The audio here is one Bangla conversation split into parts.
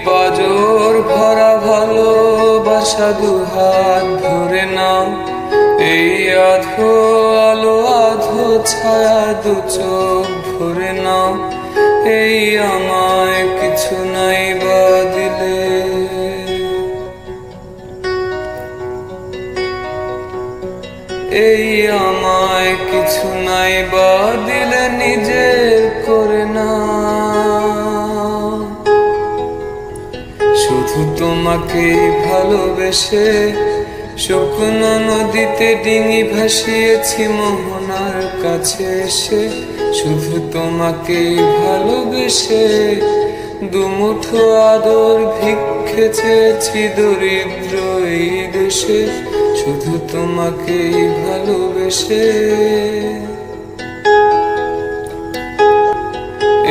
পাজর ভরা ভালোবাসা দুহাত ধরে নাও, এই আধো আলো আধো ছায়া দু চোখ ভরে নাও, এই আমায় কিছু নাই বা দিলে। এই আমায় কিছু নাই বা দিলে নিজের করে না, শুধু তোমাকে ভালোবেসে শুকনো নদীতে ডিঙি ভাসিয়েছি মোহনার কাছে এসে, শুধু তোমাকে ভালোবেসে দুমুঠো আদর ভিক্ষে চেয়েছি দরিদ্র এই দেশে, শুধু তোমাকে ভালোবেসে।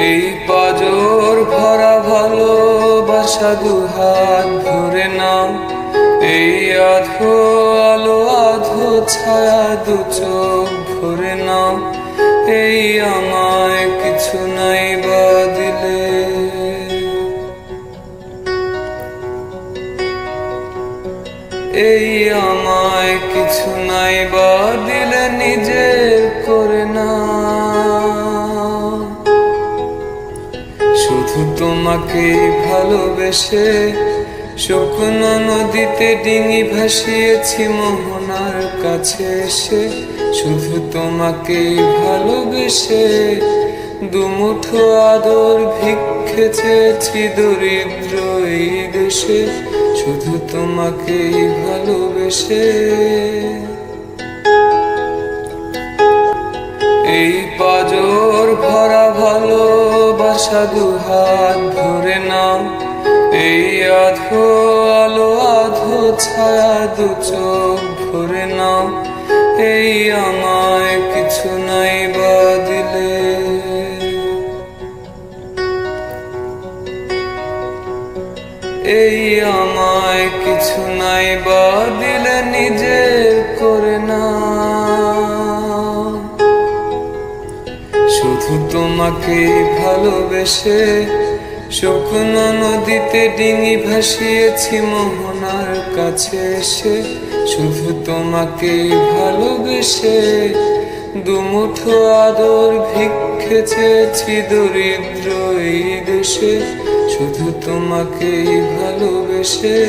এই পাজর ভরা ভালোবাসা দুহাত ধরে নাও, এই আধো আলো আধো ছায়া দু চোখ ভরে নাও, এই আমায় কিছু নাই বা দিলে। এই আমায় কিছু নাই বা দিলে নিজের করে না, শুধু তোমাকে ভালোবেসে শুকনো নদীতে ডিঙি ভাসিয়েছি মোহনার কাছে এসে, শুধু তোমাকে ভালোবেসে দুমুঠো আদর ভিক্ষে চেয়েছি দরিদ্র এই দেশে, শুধু তোমাকে ভালোবেসে। এই পাজর ভরা ভালোবাসা দুহাত ধরে নাও, এই আধো আলো আধো ছায়া দু চোখ ভরে নাও, এই আমায় কিছু নাই বা দিলে। এই আমায় কিছু নাই বা দিলে নিজের করে না, শুধু তোমাকে ভালোবেসে শুকনো নদীতে ডিঙি ভাসিয়েছি মোহনার কাছে এসে, শুধু তোমাকে ভালোবেসে দুমুঠো আদর ভিক্ষে চেয়েছি দরিদ্র এই দেশে, শুধু তোমাকে ভালোবেসে।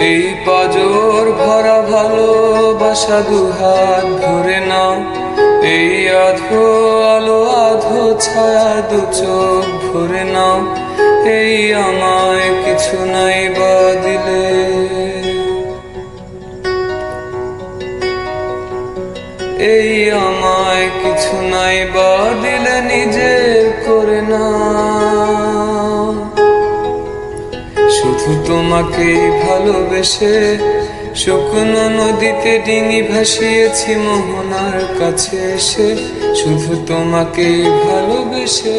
এই পাজর ভরা ভালোবাসা দুহাত ধরে নাও, এই আধো আলো আধো ছায়া দু চোখ ভরে নাও, এই আমায় কিছু নাই বা দিলে। এই আমায় কিছু নাই বা দিলে নিজের করে না, শুধু তোমাকে ভালোবেসে শুকনো নদীতে ডিঙি ভাসিয়েছি মোহনার কাছে এসে, শুধু তোমাকে ভালোবেসে।